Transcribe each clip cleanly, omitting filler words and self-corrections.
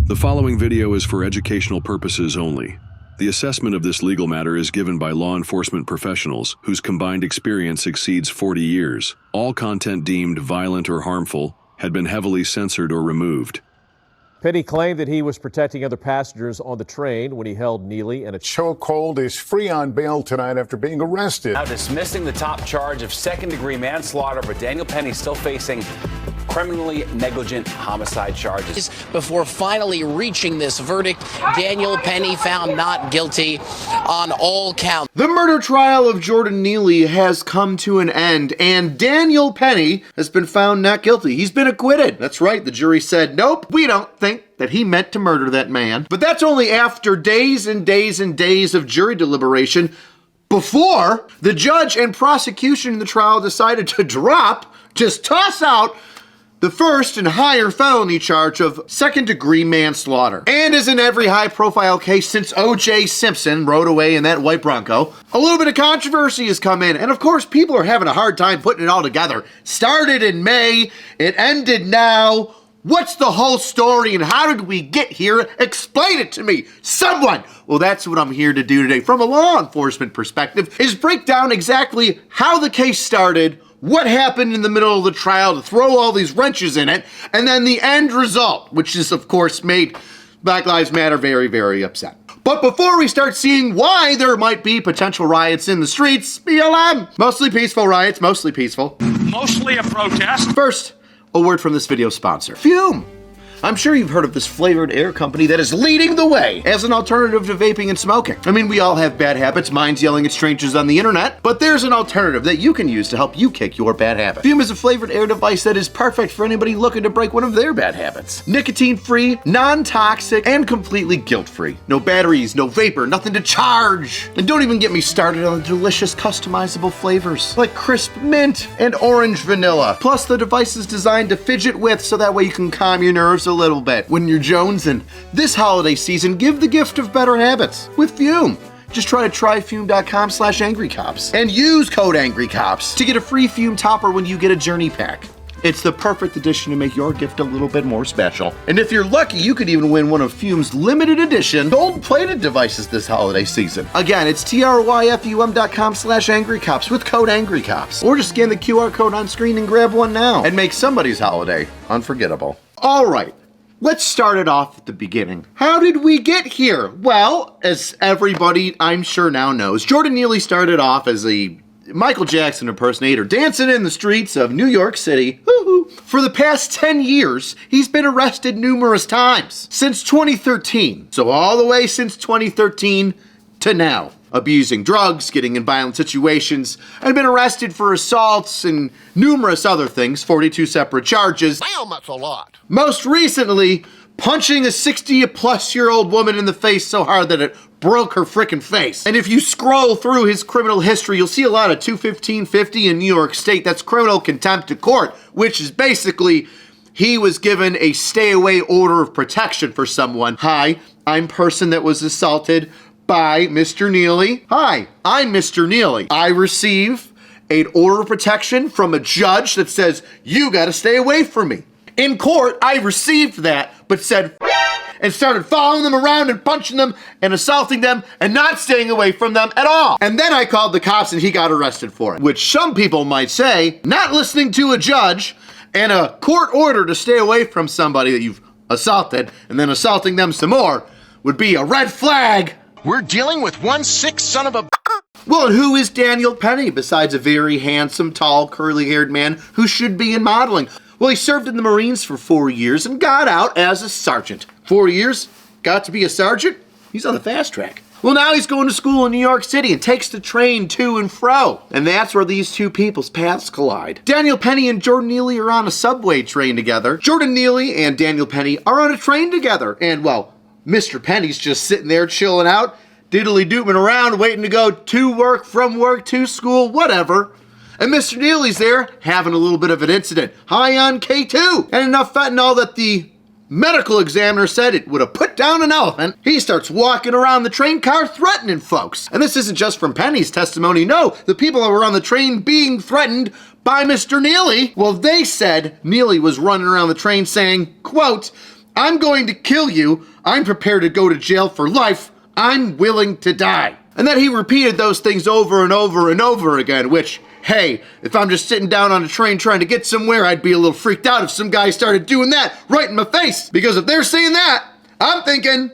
The following video is for educational purposes only. The assessment of this legal matter is given by law enforcement professionals whose combined experience exceeds 40 years. All content deemed violent or harmful had been heavily censored or removed. Penny claimed that he was protecting other passengers on the train when he held Neely in a chokehold. Is free on bail tonight after being arrested. Now dismissing the top charge of second-degree manslaughter, but Daniel Penny still facing criminally negligent homicide charges. Before finally reaching this verdict, Daniel Penny found not guilty on all counts. The murder trial of Jordan Neely has come to an end, and Daniel Penny has been found not guilty. He's been acquitted. That's right, the jury said, nope, we don't think that he meant to murder that man. But that's only after days and days and days of jury deliberation before the judge and prosecution in the trial decided to toss out the first and higher felony charge of second-degree manslaughter. And as in every high-profile case since O.J. Simpson rode away in that white Bronco, a little bit of controversy has come in. And of course, people are having a hard time putting it all together. Started in May, it ended now. What's the whole story and how did we get here? Explain it to me, someone. Well, that's what I'm here to do today from a law enforcement perspective, is break down exactly how the case started, what happened in the middle of the trial to throw all these wrenches in it, and then the end result, which is, of course, made Black Lives Matter very, very upset. But before we start seeing why there might be potential riots in the streets, BLM, mostly peaceful riots, mostly peaceful. Mostly a protest. First, a word from this video sponsor, Fume. I'm sure you've heard of this flavored air company that is leading the way as an alternative to vaping and smoking. I mean, we all have bad habits, mine's yelling at strangers on the internet, but there's an alternative that you can use to help you kick your bad habit. Fume is a flavored air device that is perfect for anybody looking to break one of their bad habits. Nicotine-free, non-toxic, and completely guilt-free. No batteries, no vapor, nothing to charge. And don't even get me started on the delicious customizable flavors like crisp mint and orange vanilla. Plus, the device is designed to fidget with so that way you can calm your nerves a little bit when you're jonesing. This holiday season, give the gift of better habits with Fume. Just try to tryfume.com/angrycops and use code angrycops to get a free Fume topper when you get a journey pack. It's the perfect addition to make your gift a little bit more special. And if you're lucky, you could even win one of Fume's limited edition gold-plated devices this holiday season. Again, it's tryfum.com/angrycops with code angrycops. Or just scan the QR code on screen and grab one now and make somebody's holiday unforgettable. All right. Let's start it off at the beginning. How did we get here? Well, as everybody I'm sure now knows, Jordan Neely started off as a Michael Jackson impersonator dancing in the streets of New York City. Woo-hoo. For the past 10 years, he's been arrested numerous times. Since 2013. So all the way since 2013 to now. Abusing drugs, getting in violent situations, and been arrested for assaults and numerous other things, 42 separate charges. Damn, that's a lot. Most recently, punching a 60-plus-year-old woman in the face so hard that it broke her frickin' face. And if you scroll through his criminal history, you'll see a lot of 21550 in New York State. That's criminal contempt of court, which is basically he was given a stay-away order of protection for someone. Hi, I'm person that was assaulted by Mr. Neely. Hi, I'm Mr. Neely. I receive an order of protection from a judge that says, you gotta stay away from me. In court, I received that, but said, and started following them around and punching them and assaulting them and not staying away from them at all. And then I called the cops and he got arrested for it, which some people might say, not listening to a judge and a court order to stay away from somebody that you've assaulted and then assaulting them some more would be a red flag. We're dealing with one sick son of a... Well, and who is Daniel Penny besides a very handsome, tall, curly-haired man who should be in modeling? Well, he served in the Marines for 4 years and got out as a sergeant. 4 years, got to be a sergeant? He's on the fast track. Well, now he's going to school in New York City and takes the train to and fro. And that's where these two people's paths collide. Daniel Penny and Jordan Neely are on a subway train together. Jordan Neely and Daniel Penny are on a train together. And, well, Mr. Penny's just sitting there chilling out, diddly-dooping around, waiting to go to work, from work, to school, whatever. And Mr. Neely's there having a little bit of an incident, high on K2, and enough fentanyl that the medical examiner said it would have put down an elephant. He starts walking around the train car threatening folks. And this isn't just from Penny's testimony. No, the people that were on the train being threatened by Mr. Neely, well, they said Neely was running around the train saying, quote, I'm going to kill you. I'm prepared to go to jail for life. I'm willing to die. And then he repeated those things over and over and over again, which, hey, if I'm just sitting down on a train trying to get somewhere, I'd be a little freaked out if some guy started doing that right in my face. Because if they're saying that, I'm thinking,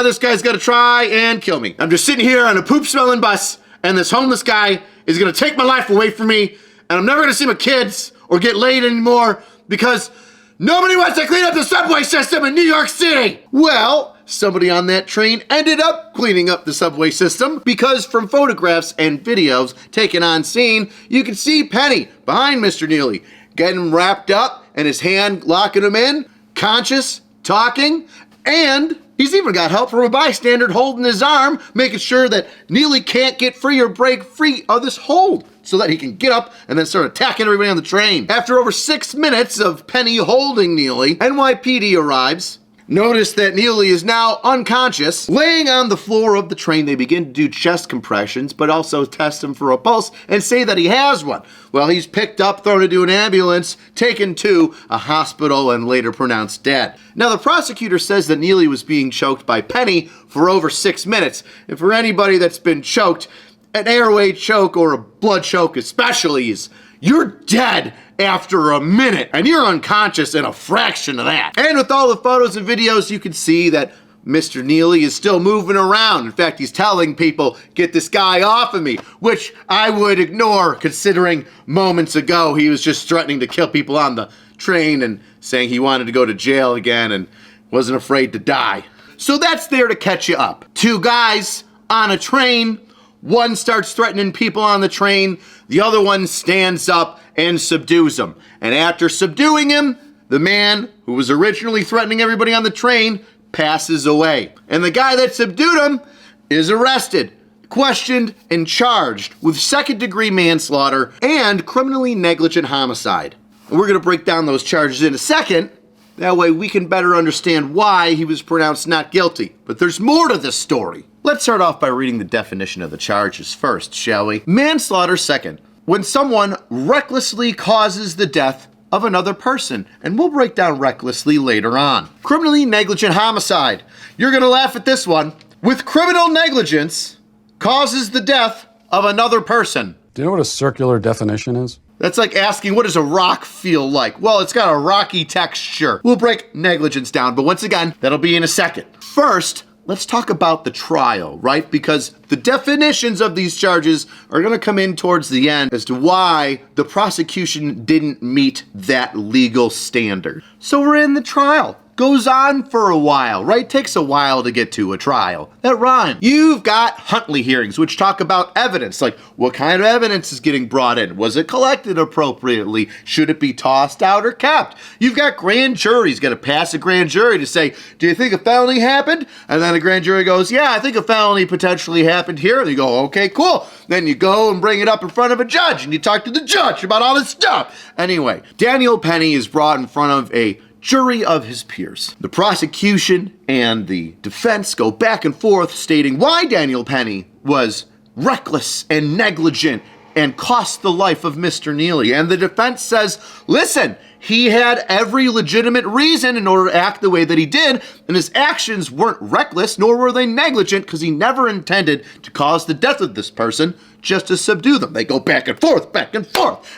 this guy's gonna try and kill me. I'm just sitting here on a poop-smelling bus, and this homeless guy is gonna take my life away from me, and I'm never gonna see my kids or get laid anymore because nobody wants to clean up the subway system in New York City. Well, somebody on that train ended up cleaning up the subway system because from photographs and videos taken on scene, you can see Penny behind Mr. Neely, getting him wrapped up and his hand locking him in, conscious, talking, and he's even got help from a bystander holding his arm, making sure that Neely can't get free or break free of this hold so that he can get up and then start attacking everybody on the train. After over 6 minutes of Penny holding Neely, NYPD arrives. Notice that Neely is now unconscious. Laying on the floor of the train, they begin to do chest compressions, but also test him for a pulse and say that he has one. Well, he's picked up, thrown into an ambulance, taken to a hospital, and later pronounced dead. Now, the prosecutor says that Neely was being choked by Penny for over 6 minutes. And for anybody that's been choked, an airway choke or a blood choke especially is, you're dead after a minute, and you're unconscious in a fraction of that. And with all the photos and videos, you can see that Mr. Neely is still moving around. In fact, he's telling people, get this guy off of me, which I would ignore considering moments ago he was just threatening to kill people on the train and saying he wanted to go to jail again and wasn't afraid to die. So that's there to catch you up. 2 guys on a train. One starts threatening people on the train. The other one stands up and subdues him. And after subduing him, the man who was originally threatening everybody on the train passes away. And the guy that subdued him is arrested, questioned, and charged with second-degree manslaughter and criminally negligent homicide. And we're going to break down those charges in a second. That way we can better understand why he was pronounced not guilty. But there's more to this story. Let's start off by reading the definition of the charges first, shall we? Manslaughter second. When someone recklessly causes the death of another person. And we'll break down recklessly later on. Criminally negligent homicide. You're gonna laugh at this one. With criminal negligence, causes the death of another person. Do you know what a circular definition is? That's like asking, what does a rock feel like? Well, it's got a rocky texture. We'll break negligence down, but once again, that'll be in a second. First, let's talk about the trial, right? Because the definitions of these charges are gonna come in towards the end as to why the prosecution didn't meet that legal standard. So we're in the trial. Goes on for a while, right? Takes a while to get to a trial. That rhymes. You've got Huntley hearings, which talk about evidence, like what kind of evidence is getting brought in? Was it collected appropriately? Should it be tossed out or kept? You've got grand juries, got to pass a grand jury to say, do you think a felony happened? And then a grand jury goes, yeah, I think a felony potentially happened here. And you go, okay, cool. Then you go and bring it up in front of a judge and you talk to the judge about all this stuff. Anyway, Daniel Penny is brought in front of a jury of his peers. The prosecution and the defense go back and forth stating why Daniel Penny was reckless and negligent and cost the life of Mr. Neely. And the defense says, listen, he had every legitimate reason in order to act the way that he did, and his actions weren't reckless, nor were they negligent, because he never intended to cause the death of this person, just to subdue them. They go back and forth,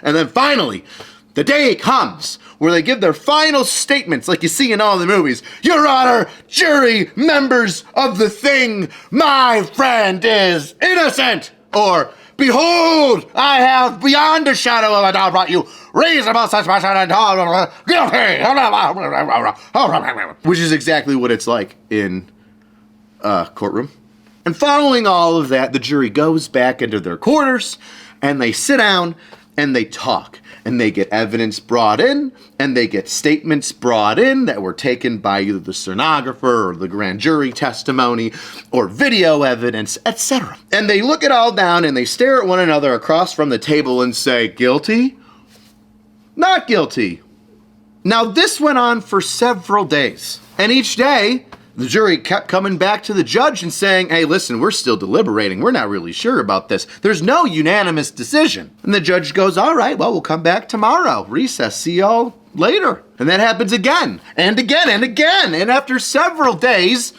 and then finally, the day comes where they give their final statements like you see in all the movies. Your Honor, jury members of the thing, my friend is innocent. Or, behold, I have beyond a shadow of a doubt brought you reasonable suspicion and guilty. Which is exactly what it's like in a courtroom. And following all of that, the jury goes back into their quarters and they sit down and they talk. And they get evidence brought in, and they get statements brought in that were taken by either the stenographer or the grand jury testimony or video evidence, etc. And they look it all down and they stare at one another across from the table and say, guilty? Not guilty. Now this went on for several days. And each day, the jury kept coming back to the judge and saying, hey, listen, we're still deliberating. We're not really sure about this. There's no unanimous decision. And the judge goes, all right, well, we'll come back tomorrow. Recess. See y'all later. And that happens again and again and again. And after several days,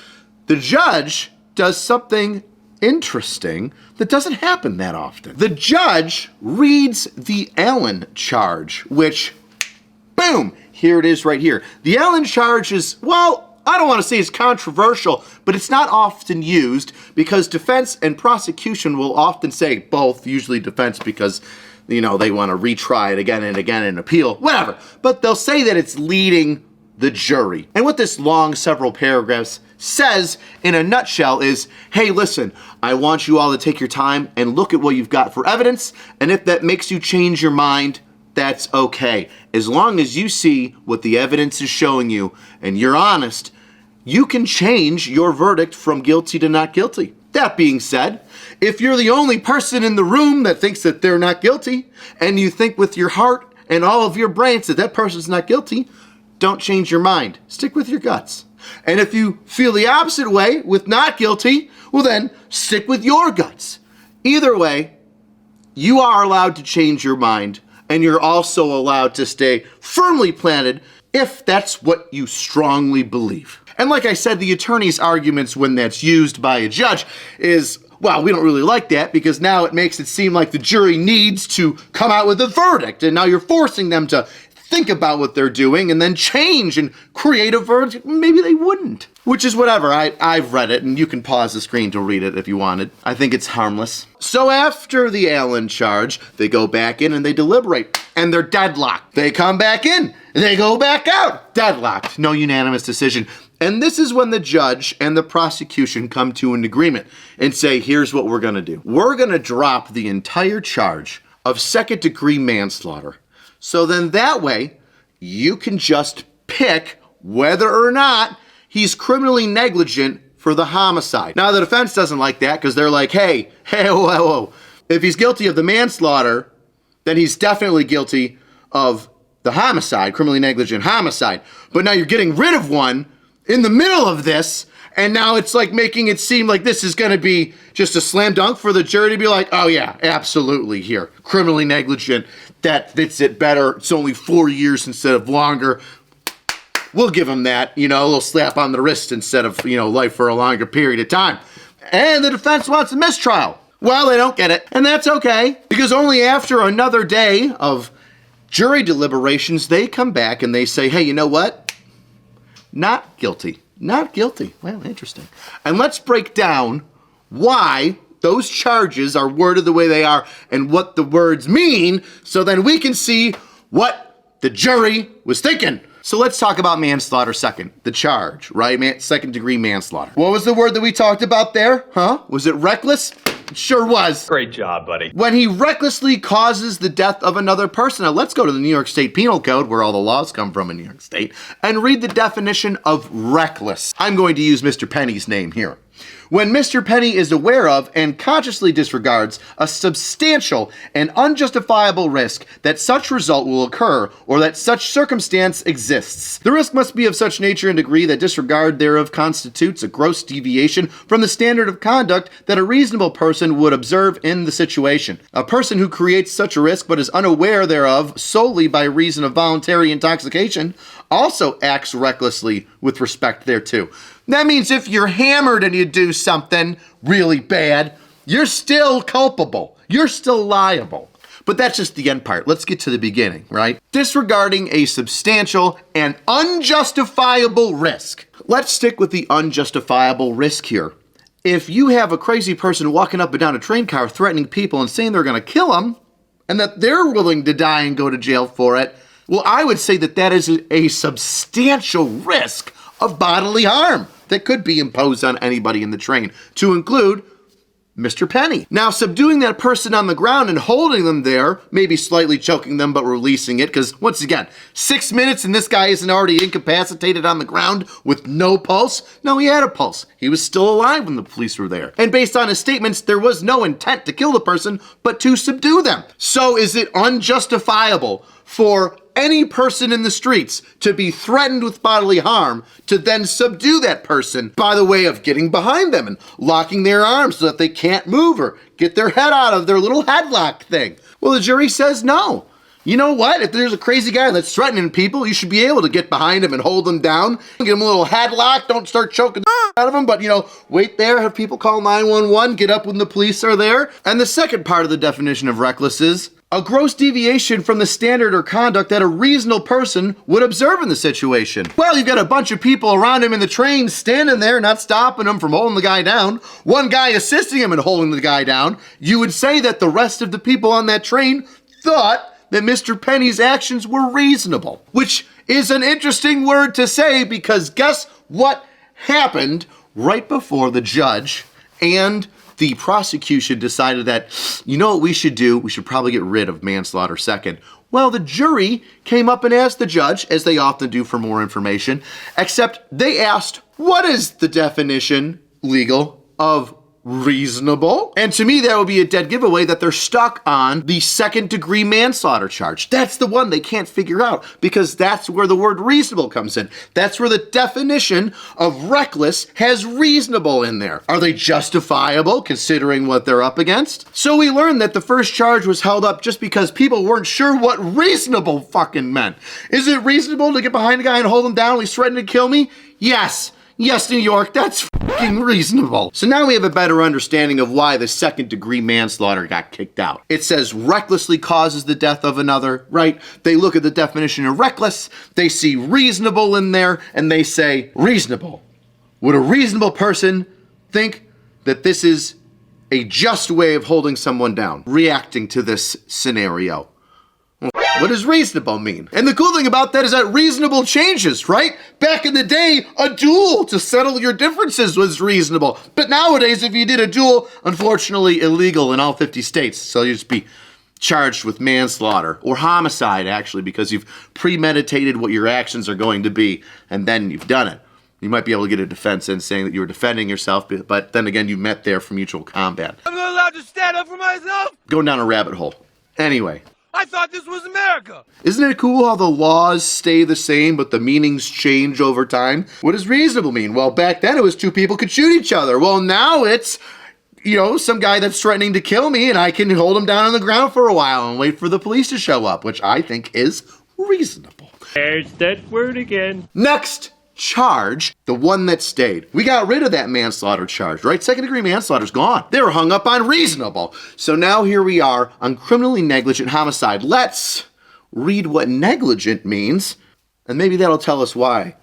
the judge does something interesting that doesn't happen that often. The judge reads the Allen charge, which, boom, here it is right here. The Allen charge is, well, I don't want to say it's controversial, but it's not often used because defense and prosecution will often say both, usually defense because, you know, they want to retry it again and again and appeal, whatever. But they'll say that it's leading the jury. And what this long several paragraphs says in a nutshell is, hey, listen, I want you all to take your time and look at what you've got for evidence. And if that makes you change your mind, that's okay. As long as you see what the evidence is showing you and you're honest, you can change your verdict from guilty to not guilty. That being said, if you're the only person in the room that thinks that they're not guilty, and you think with your heart and all of your brains that that person's not guilty, don't change your mind. Stick with your guts. And if you feel the opposite way with not guilty, well then stick with your guts. Either way, you are allowed to change your mind, and you're also allowed to stay firmly planted if that's what you strongly believe. And like I said, the attorney's arguments when that's used by a judge is, well, we don't really like that because now it makes it seem like the jury needs to come out with a verdict, and now you're forcing them to think about what they're doing and then change and create a verdict. Maybe they wouldn't. Which is whatever. I've read it, and you can pause the screen to read it if you wanted. I think it's harmless. So after the Allen charge, they go back in and they deliberate, and they're deadlocked. They come back in, and they go back out, deadlocked. No unanimous decision. And this is when the judge and the prosecution come to an agreement and say, here's what we're going to do. We're going to drop the entire charge of second-degree manslaughter. So then that way, you can just pick whether or not he's criminally negligent for the homicide. Now, the defense doesn't like that because they're like, hey, whoa. If he's guilty of the manslaughter, then he's definitely guilty of the homicide, criminally negligent homicide. But now you're getting rid of one in the middle of this, and now it's like making it seem like this is going to be just a slam dunk for the jury to be like, oh yeah, absolutely here. Criminally negligent, that fits it better. It's only 4 years instead of longer. We'll give him that, a little slap on the wrist instead of, life for a longer period of time. And the defense wants a mistrial. Well, they don't get it, and that's okay, because only after another day of jury deliberations, they come back and they say, hey, you know what? Not guilty. Not guilty. Well, interesting. And let's break down why those charges are worded the way they are and what the words mean, so then we can see what the jury was thinking. So let's talk about manslaughter second. The charge, right? Second-degree manslaughter. What was the word that we talked about there? Was it reckless? It sure was. Great job, buddy. When he recklessly causes the death of another person. Now let's go to the New York State Penal Code, where all the laws come from in New York State, and read the definition of reckless. I'm going to use Mr. Penny's name here. When Mr. Penny is aware of and consciously disregards a substantial and unjustifiable risk that such result will occur or that such circumstance exists. The risk must be of such nature and degree that disregard thereof constitutes a gross deviation from the standard of conduct that a reasonable person would observe in the situation. A person who creates such a risk but is unaware thereof solely by reason of voluntary intoxication also acts recklessly with respect thereto. That means if you're hammered and you do something really bad, you're still culpable. You're still liable. But that's just the end part. Let's get to the beginning, right? Disregarding a substantial and unjustifiable risk. Let's stick with the unjustifiable risk here. If you have a crazy person walking up and down a train car threatening people and saying they're going to kill them, and that they're willing to die and go to jail for it, well, I would say that that is a substantial risk of bodily harm that could be imposed on anybody in the train, to include Mr. Penny. Now, subduing that person on the ground and holding them there, maybe slightly choking them but releasing it, because once again, 6 minutes and this guy isn't already incapacitated on the ground with no pulse? No, he had a pulse. He was still alive when the police were there. And based on his statements, there was no intent to kill the person, but to subdue them. So is it unjustifiable for any person in the streets to be threatened with bodily harm to then subdue that person by the way of getting behind them and locking their arms so that they can't move or get their head out of their little headlock thing? Well, the jury says no. You know what? If there's a crazy guy that's threatening people, you should be able to get behind him and hold him down. Give him a little headlock. Don't start choking the out of him, but wait there, have people call 911, get up when the police are there. And the second part of the definition of reckless is a gross deviation from the standard or conduct that a reasonable person would observe in the situation. Well, you've got a bunch of people around him in the train standing there, not stopping him from holding the guy down. One guy assisting him in holding the guy down. You would say that the rest of the people on that train thought that Mr. Penny's actions were reasonable, which is an interesting word to say because guess what happened right before the judge and the prosecution decided that, you know what we should do? We should probably get rid of manslaughter second. Well, the jury came up and asked the judge, as they often do for more information, except they asked, what is the definition, legal, of reasonable? And to me, that would be a dead giveaway that they're stuck on the second-degree manslaughter charge. That's the one they can't figure out because that's where the word reasonable comes in. That's where the definition of reckless has reasonable in there. Are they justifiable considering what they're up against? So we learned that the first charge was held up just because people weren't sure what reasonable fucking meant. Is it reasonable to get behind a guy and hold him down when he's threatening to kill me? Yes. Yes, New York, that's fucking reasonable. So now we have a better understanding of why the second-degree manslaughter got kicked out. It says recklessly causes the death of another, right? They look at the definition of reckless, they see reasonable in there, and they say, reasonable. Would a reasonable person think that this is a just way of holding someone down, reacting to this scenario? What does reasonable mean? And the cool thing about that is that reasonable changes, right? Back in the day, a duel to settle your differences was reasonable. But nowadays, if you did a duel, unfortunately illegal in all 50 states. So you'd just be charged with manslaughter or homicide, actually, because you've premeditated what your actions are going to be, and then you've done it. You might be able to get a defense in saying that you were defending yourself, but then again, you met there for mutual combat. I'm not allowed to stand up for myself? Going down a rabbit hole. Anyway. I thought this was America. Isn't it cool how the laws stay the same, but the meanings change over time? What does reasonable mean? Well, back then it was two people could shoot each other. Well, now it's, some guy that's threatening to kill me and I can hold him down on the ground for a while and wait for the police to show up, which I think is reasonable. There's that word again. Next charge, the one that stayed. We got rid of that manslaughter charge, right? Second-degree manslaughter's gone. They were hung up on reasonable. So now here we are on criminally negligent homicide. Let's read what negligent means, and maybe that'll tell us why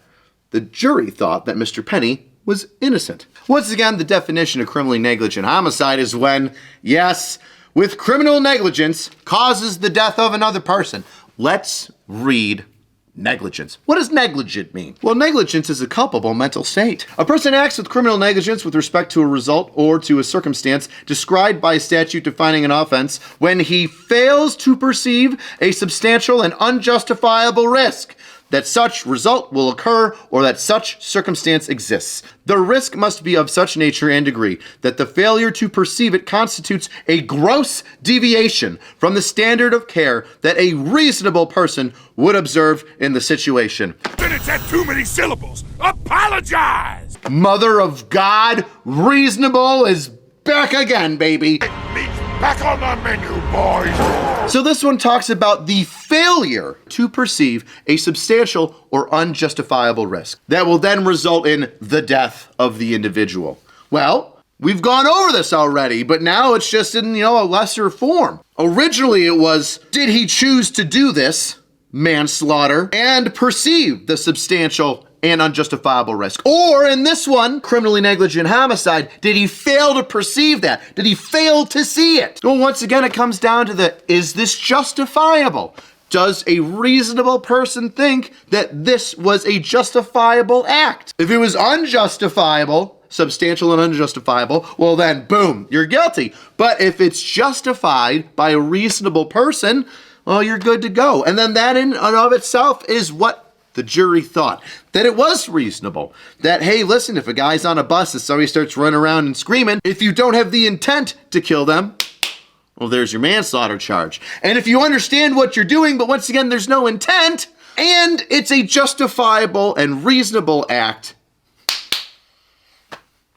the jury thought that Mr. Penny was innocent. Once again, the definition of criminally negligent homicide is when, yes, with criminal negligence causes the death of another person. Let's read negligence. What does negligent mean? Well, negligence is a culpable mental state. A person acts with criminal negligence with respect to a result or to a circumstance described by statute defining an offense when he fails to perceive a substantial and unjustifiable risk that such result will occur or that such circumstance exists. The risk must be of such nature and degree that the failure to perceive it constitutes a gross deviation from the standard of care that a reasonable person would observe in the situation. Minutes had too many syllables. Apologize! Mother of God, reasonable is back again, baby. Meat's back on the menu, boys. So this one talks about the failure to perceive a substantial or unjustifiable risk that will then result in the death of the individual. Well, we've gone over this already, but now it's just in, a lesser form. Originally it was, did he choose to do this, manslaughter, and perceive the substantial and unjustifiable risk? Or in this one, criminally negligent homicide, did he fail to perceive that? Did he fail to see it? Well, once again, it comes down to is this justifiable? Does a reasonable person think that this was a justifiable act? If it was unjustifiable, substantial and unjustifiable, well then, boom, you're guilty. But if it's justified by a reasonable person, well, you're good to go. And then that in and of itself is what the jury thought, that it was reasonable. That, hey, listen, if a guy's on a bus and somebody starts running around and screaming, if you don't have the intent to kill them, well, there's your manslaughter charge. And if you understand what you're doing, but once again, there's no intent, and it's a justifiable and reasonable act,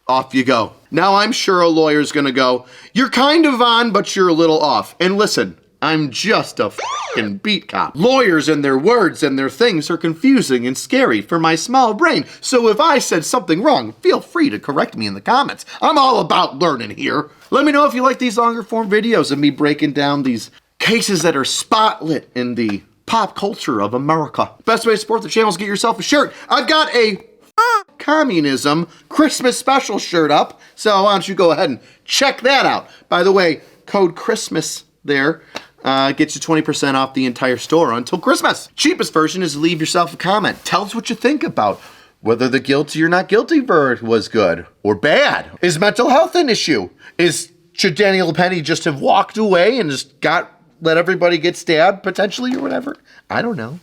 off you go. Now, I'm sure a lawyer's gonna go, you're kind of on, but you're a little off. And listen, I'm just a fucking beat cop. Lawyers and their words and their things are confusing and scary for my small brain. So if I said something wrong, feel free to correct me in the comments. I'm all about learning here. Let me know if you like these longer form videos of me breaking down these cases that are spotlit in the pop culture of America. Best way to support the channel is get yourself a shirt. I've got a communism Christmas special shirt up, so why don't you go ahead and check that out. By the way, code Christmas there gets you 20% off the entire store until Christmas. Cheapest version is leave yourself a comment. Tell us what you think about whether the guilty or not guilty verdict was good or bad. Is mental health an issue? Should Daniel Penny just have walked away and just let everybody get stabbed potentially or whatever? I don't know.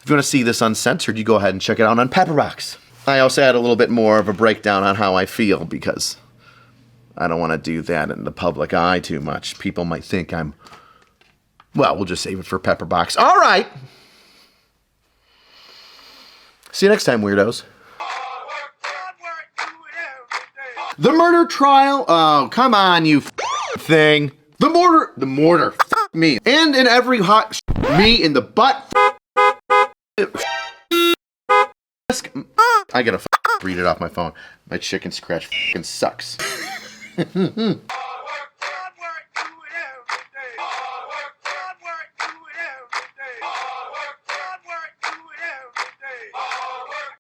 If you want to see this uncensored, you go ahead and check it out on Pepperbox. I also had a little bit more of a breakdown on how I feel because I don't want to do that in the public eye too much. People might think well, we'll just save it for Pepperbox. All right. See you next time, weirdos. The murder trial. Oh, come on, you thing. The mortar. Me. And in every hot me in the butt. I gotta read it off my phone. My chicken scratch sucks.